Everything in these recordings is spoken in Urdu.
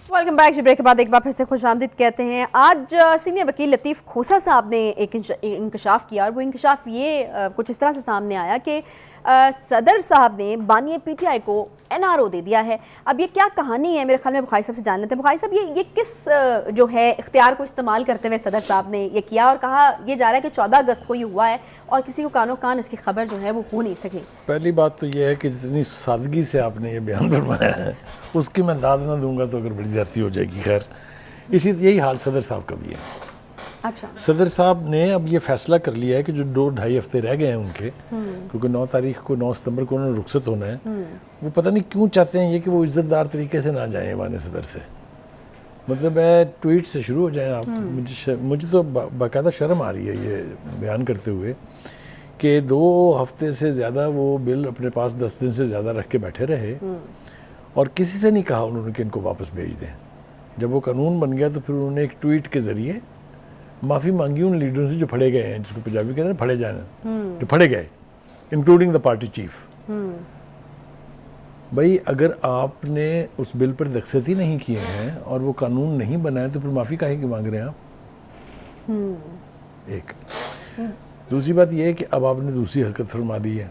Welcome back. جی بریک کے بعد ایک بار پھر سے خوش آمدید کہتے ہیں. آج سینئر وکیل لطیف کھوسا صاحب نے ایک انکشاف کیا اور وہ انکشاف یہ کچھ اس طرح سے سامنے آیا کہ صدر صاحب نے بانی پی ٹی آئی کو این آر او دے دیا ہے. اب یہ کیا کہانی ہے میرے خیال میں بخاری صاحب سے جان لیتے ہیں. بخاری صاحب یہ کس جو ہے اختیار کو استعمال کرتے ہوئے صدر صاحب نے یہ کیا اور کہا یہ جا رہا ہے کہ 14 اگست کو یہ ہوا ہے اور کسی کو کانوں کان اس کی خبر جو ہے وہ ہو نہیں سکی. پہلی بات تو یہ ہے کہ جتنی سادگی سے آپ نے یہ بیان فرمایا ہے اس کی میں داد نہ دوں گا تو اگر بڑی زیادتی ہو جائے گی. خیر یہی حال صدر صاحب کا بھی ہے. اچھا, صدر صاحب نے اب یہ فیصلہ کر لیا ہے کہ جو 2-2.5 ہفتے رہ گئے ہیں ان کے, کیونکہ 9 ستمبر کو انہوں نے رخصت ہونا ہے, وہ پتہ نہیں کیوں چاہتے ہیں یہ کہ وہ عزت دار طریقے سے نہ جائیں ایوان صدر سے. مطلب ہے ٹویٹ سے شروع ہو جائیں آپ. مجھے تو باقاعدہ شرم آ رہی ہے یہ بیان کرتے ہوئے کہ 2 ہفتے سے زیادہ وہ بل اپنے پاس 10 دن سے زیادہ رکھ کے بیٹھے رہے اور کسی سے نہیں کہا انہوں نے کہ ان کو واپس بھیج دیں. جب وہ قانون بن گیا تو پھر انہوں نے ایک ٹویٹ کے ذریعے معافی مانگی ان لیڈروں سے جو پھڑے گئے ہیں, جس کو پنجابی کہتے ہیں پھڑے جانا, جو پھڑے گئے انکلوڈنگ دا پارٹی چیف. بھائی اگر آپ نے اس بل پر دستخط ہی نہیں کیے ہیں اور وہ قانون نہیں بنا ہے تو پھر معافی کاہے کی مانگ رہے ہیں آپ؟ ایک دوسری بات یہ ہے کہ اب آپ نے دوسری حرکت فرما دی ہے.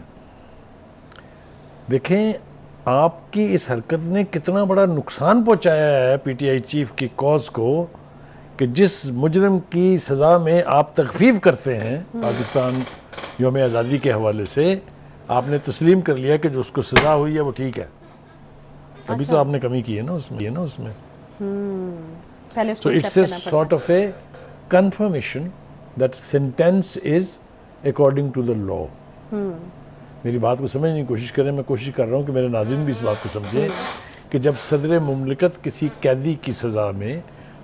دیکھیں آپ کی اس حرکت نے کتنا بڑا نقصان پہنچایا ہے پی ٹی آئی چیف کی کاز کو, کہ جس مجرم کی سزا میں آپ تخفیف کرتے ہیں پاکستان یوم آزادی کے حوالے سے, آپ نے تسلیم کر لیا کہ جو اس کو سزا ہوئی ہے وہ ٹھیک ہے. تبھی تو آپ نے کمی کی ہے نا اس میں. So it's a sort of a confirmation that sentence is according to the law. میری بات کو سمجھنے کی کوشش کریں. میں کوشش کر رہا ہوں کہ میرے ناظرین بھی اس بات کو سمجھیں کہ جب صدر مملکت کسی قیدی کی سزا میں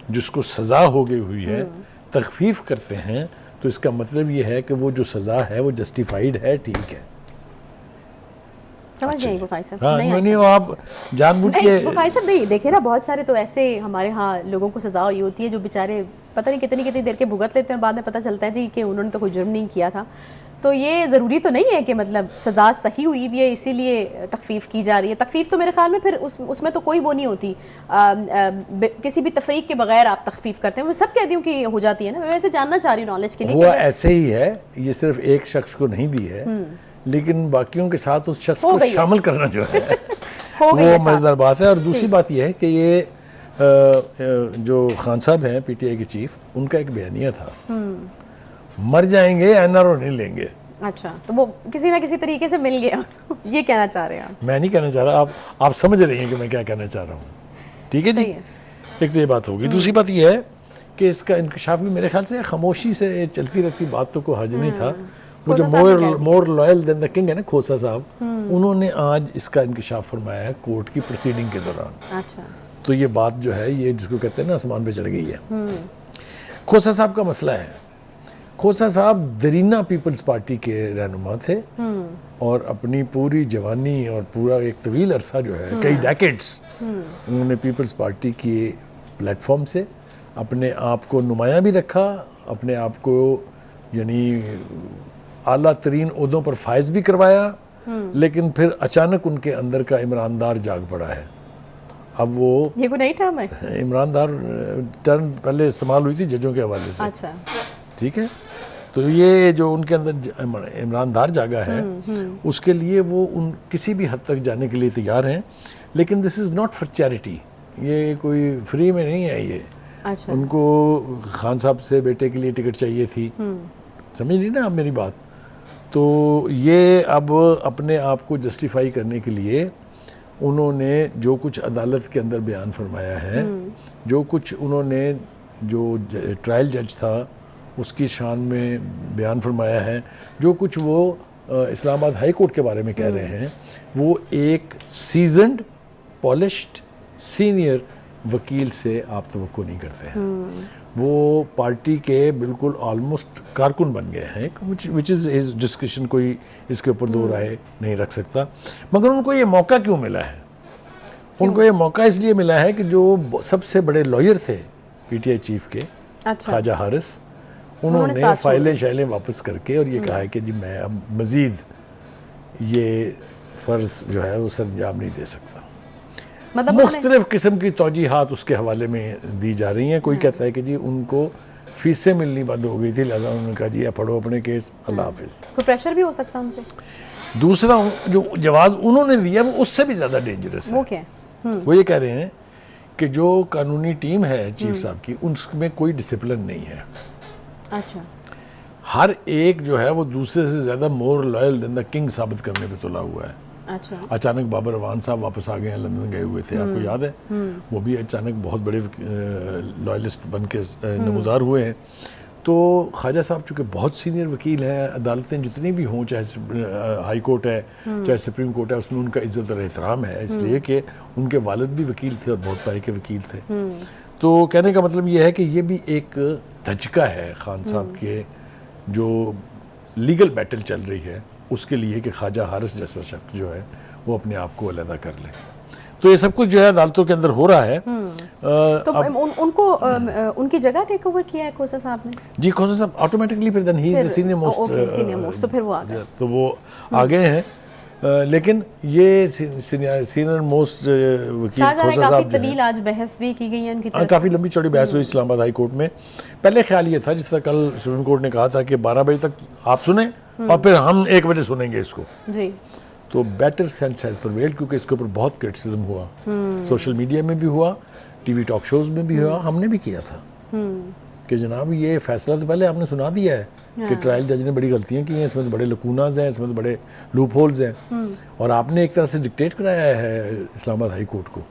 جس کو سزا ہو گئی ہوئی ہے تخفیف کرتے ہیں تو اس کا مطلب یہ ہے کہ وہ جو سزا ہے وہ جسٹیفائیڈ ہے, ٹھیک ہے. سمجھ گئے بخاری صاحب؟ ہاں نہیں آپ جان بوجھ کے بخاری صاحب نہیں دیکھیں نا, بہت سارے تو ایسے ہمارے ہاں لوگوں کو سزا ہوئی ہوتی ہے جو بیچارے پتہ نہیں کتنی دیر کے بھگت لیتے ہیں, بعد میں پتہ چلتا ہے جی کہ انہوں نے تو کوئی جرم نہیں کیا تھا. تو یہ ضروری تو نہیں ہے کہ مطلب سزا صحیح ہوئی بھی ہے اسی لیے تخفیف کی جا رہی ہے. تخفیف تو میرے خیال میں پھر اس میں تو کوئی وہ نہیں ہوتی, کسی بھی تفریق کے بغیر آپ تخفیف کرتے ہیں. وہ سب قیدیوں کی ہو جاتی ہے نا. میں ویسے جاننا چاہ رہی ہوں نالج کے لیے. وہ ایسے ہی ہے, یہ صرف ایک شخص کو نہیں دی ہے لیکن باقیوں کے ساتھ اس شخص کو شامل کرنا جو ہے وہ مزیدار بات ہے. اور دوسری بات یہ ہے کہ یہ جو خان صاحب ہیں پی ٹی آئی کے چیف, ان کا ایک بیانیہ تھا مر جائیں گے این آر او نہیں لیں گے. اچھا, تو وہ کسی نہ کسی طریقے سے مل گیا. یہ کہنا چاہ رہے ہیں آپ؟ میں نہیں کہنا چاہ رہا, آپ سمجھ رہی ہیں کہ میں کیا کہنا چاہ رہا ہوں. ٹھیک ہے جی, ایک تو یہ بات ہوگی. دوسری بات یہ ہے کہ اس کا انکشاف بھی میرے خیال سے خاموشی سے چلتی رہتی بات تو کوئی حرج نہیں تھا. وہ جو more loyal then the king ہے نا کھوسا صاحب, انہوں نے آج اس کا انکشاف فرمایا ہے کورٹ کی پروسیڈنگ کے دوران. اچھا, تو یہ بات جو ہے یہ جس کو کہتے ہیں نا آسمان پہ چڑھ گئی ہے. کھوسا صاحب کا مسئلہ ہے. کھوسا صاحب درینا پیپلز پارٹی کے رہنما تھے اور اپنی پوری جوانی اور پورا ایک طویل عرصہ جو ہے کئی ڈیکیڈز انہوں نے پیپلز پارٹی کی پلیٹ فارم سے اپنے آپ کو نمایاں بھی رکھا, اپنے آپ کو یعنی اعلیٰ ترین عہدوں پر فائز بھی کروایا. لیکن پھر اچانک ان کے اندر کا عمران دار جاگ پڑا ہے. اب وہ یہ کوئی نئی ٹرم ہے؟ عمران دار ٹرم پہلے استعمال ہوئی تھی ججوں کے حوالے سے. اچھا, ٹھیک ہے, تو یہ جو ان کے اندر عمران دار جاگا ہے اس کے لیے وہ ان کسی بھی حد تک جانے کے لیے تیار ہیں. لیکن دس از ناٹ فار چیریٹی, یہ کوئی فری میں نہیں ہے یہ. ان کو خان صاحب سے بیٹے کے لیے ٹکٹ چاہیے تھی, سمجھ نہیں نا آپ میری بات. تو یہ اب اپنے آپ کو جسٹیفائی کرنے کے لیے انہوں نے جو کچھ عدالت کے اندر بیان فرمایا ہے, جو کچھ انہوں نے جو ٹرائل جج تھا اس کی شان میں بیان فرمایا ہے, جو کچھ وہ اسلام آباد ہائی کورٹ کے بارے میں کہہ رہے ہیں, وہ ایک سیزنڈ پالشڈ سینئر وکیل سے آپ توقع نہیں کرتے ہیں. وہ پارٹی کے بالکل آلموسٹ کارکن بن گئے ہیں, وچ از ڈسکشن, کوئی اس کے اوپر دو رائے نہیں رکھ سکتا. مگر ان کو یہ موقع کیوں ملا ہے؟ ان کو یہ موقع اس لیے ملا ہے کہ جو سب سے بڑے لائر تھے پی ٹی آئی چیف کے, خواجہ حارث, انہوں نے فائلیں شائلیں واپس کر کے اور یہ کہا ہے کہ جی میں اب مزید یہ فرض جو ہے وہ سر انجام نہیں دے سکتا. مطلب مختلف قسم کی توجیحات اس کے حوالے میں دی جا رہی ہیں. کوئی کہتا ہے کہ جی ان کو فیسیں ملنی بند ہو گئی تھی, لہٰذا انہوں نے کہا جی آپ پڑھو اپنے کیس, اللہ حافظ. کوئی پریشر بھی ہو سکتا ہے ان پہ؟ دوسرا جو جواز انہوں نے دیا وہ اس سے بھی زیادہ ڈینجرس ہے. وہ کیا ہے؟ وہ یہ کہہ رہے ہیں کہ جو قانونی ٹیم ہے چیف صاحب کی, اس میں کوئی ڈسپلن نہیں ہے. اچھا. ہر ایک جو ہے وہ دوسرے سے زیادہ مور لائل دین دا کنگ ثابت کرنے پہ تلا ہوا ہے. اچھا. اچانک بابر اعوان صاحب واپس آ گئے ہیں, لندن گئے ہوئے تھے, آپ کو یاد ہے, وہ بھی اچانک بہت بڑے لائلسٹ بن کے نمودار ہوئے ہیں. تو خواجہ صاحب چونکہ بہت سینئر وکیل ہیں, عدالتیں جتنی بھی ہوں, چاہے ہائی کورٹ ہے چاہے سپریم کورٹ ہے, اس میں ان کا عزت اور احترام ہے, اس لیے کہ ان کے والد بھی وکیل تھے اور بہت پائے کے وکیل تھے. تو کہنے کا مطلب یہ ہے کہ یہ بھی ایک دھچکا ہے خان صاحب کے جو لیگل بیٹل چل رہی ہے اس کے لیے کہ خواجہ حارث جیسا شخص جو ہے وہ اپنے آپ کو علیحدہ کر لے. تو یہ سب کچھ جو ہے عدالتوں کے اندر ہو رہا ہے. تو ان کو ان کی جگہ ٹیک اوور کیا ہے کھوسا صاحب نے؟ جی, کھوسا صاحب آٹومیٹکلی پھر دین ہی از دی سینئر موسٹ, تو پھر وہ آ گئے. تو وہ آ گئے ہیں. لیکن یہ سینئر موسٹ وکیل کھوسا صاحب کافی طویل آج بحث بھی کی گئی ہے ان کی طرف. کافی لمبی چوڑی بحث ہوئی اسلام آباد ہائی کورٹ میں. پہلے خیال یہ تھا, جس طرح کل سپریم کورٹ نے کہا تھا کہ 12 بجے تک آپ سنیں اور پھر ہم 1 بجے سنیں گے اس کو. جی. تو بیٹر سینس ہیز پریویلڈ, کیونکہ اس کے اوپر بہت کرٹیسزم ہوا, سوشل میڈیا میں بھی ہوا, ٹی وی ٹاک شوز میں بھی ہوا, ہم نے بھی کیا تھا کہ جناب یہ فیصلہ تو پہلے آپ نے سنا دیا ہے کہ ٹرائل جج نے بڑی غلطیاں کی ہیں, اس میں تو بڑے لکوناز ہیں, اس میں تو بڑے لوپ ہولز ہیں, اور آپ نے ایک طرح سے ڈکٹیٹ کرایا ہے اسلام آباد ہائی کورٹ کو.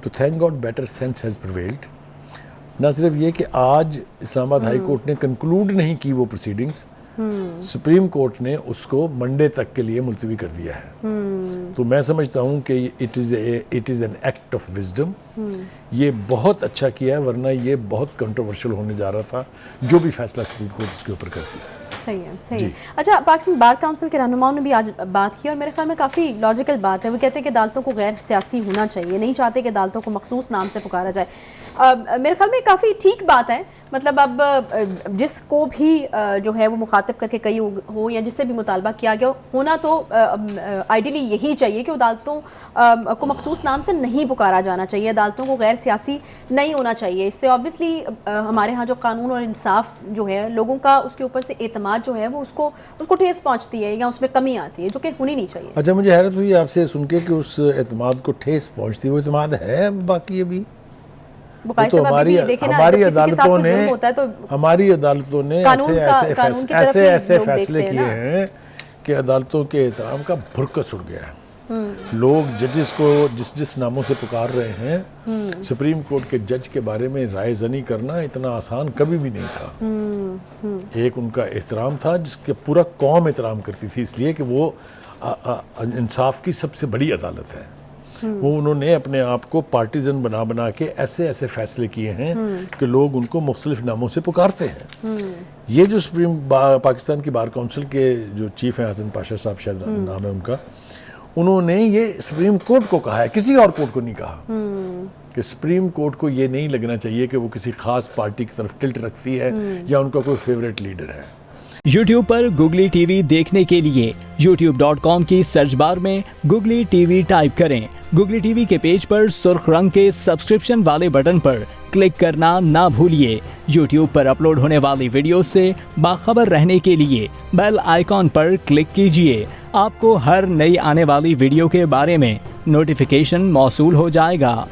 تو thank God better sense has prevailed. نہ صرف یہ کہ آج اسلام آباد ہائی کورٹ نے کنکلوڈ نہیں کی وہ پروسیڈنگز, سپریم کورٹ نے اس کو منڈے تک کے لیے ملتوی کر دیا ہے. تو میں سمجھتا ہوں کہ it is an act of wisdom. یہ بہت اچھا کیا ہے, ورنہ یہ بہت کنٹروورشل ہونے جا رہا تھا جو بھی فیصلہ سپریم کورٹ اس کے اوپر کرتی ہے. صحیح ہے, صحیح ہے. اچھا, پاکستان بار کونسل کے رہنماؤں نے بھی آج بات کی اور میرے خیال میں کافی لاجیکل بات ہے. وہ کہتے ہیں کہ عدالتوں کو غیر سیاسی ہونا چاہیے, نہیں چاہتے کہ عدالتوں کو مخصوص نام سے پکارا جائے. میرے خیال میں کافی ٹھیک بات ہے. مطلب اب جس کو بھی جو ہے وہ مخاطب کر کے کئی ہو یا جس سے بھی مطالبہ کیا گیا ہونا, تو آئیڈیلی یہی چاہیے کہ عدالتوں کو مخصوص نام سے نہیں پکارا جانا چاہیے, عدالتوں کو غیر سیاسی نہیں ہونا چاہیے. اس سے آبویسلی ہمارے ہاں جو قانون اور انصاف جو ہے, لوگوں کا اس کے اوپر سے اعتماد جو ہے وہ اس کو ٹھیس پہنچتی ہے یا اس میں کمی آتی ہے, جو کہ ہونی نہیں چاہیے. اچھا, مجھے حیرت ہوئی آپ سے سن کے کہ اس اعتماد کو ٹھیس پہنچتی ہے. وہ اعتماد ہے باقی ابھی؟ ہماری عدالتوں نے ایسے فیصلے کیے ہیں کہ عدالتوں کے احترام کا بھرکس اڑ گیا ہے. لوگ ججز کو جس ناموں سے پکار رہے ہیں, سپریم کورٹ کے جج کے بارے میں رائے زنی کرنا اتنا آسان کبھی بھی نہیں تھا. ایک ان کا احترام تھا جس کے پورا قوم احترام کرتی تھی, اس لیے کہ وہ انصاف کی سب سے بڑی عدالت ہے. وہ انہوں نے اپنے آپ کو پارٹیزن بنا کے ایسے فیصلے کیے ہیں کہ لوگ ان کو مختلف ناموں سے پکارتے ہیں. یہ جو پاکستان کی بار کونسل کے جو چیف ہیں, حسن پاشا صاحب شاید نام ہے ان کا, انہوں نے یہ سپریم کورٹ کو کہا ہے, کسی اور کورٹ کو نہیں کہا, کہ سپریم کورٹ کو یہ نہیں لگنا چاہیے کہ وہ کسی خاص پارٹی کی طرف ٹلٹ رکھتی ہے یا ان کا کوئی فیوریٹ لیڈر ہے. یوٹیوب پر گوگلی ٹی وی دیکھنے کے لیے youtube.com کی سرچ بار میں گوگلی ٹی وی ٹائپ کریں. گوگلی ٹی وی کے پیج پر سرخ رنگ کے سبسکرپشن والے بٹن پر کلک کرنا نہ بھولیے. یوٹیوب پر اپلوڈ ہونے والی ویڈیو سے باخبر رہنے کے لیے بیل آئیکن پر کلک کیجیے. آپ کو ہر نئی آنے والی ویڈیو کے بارے میں نوٹیفیکیشن موصول ہو جائے گا.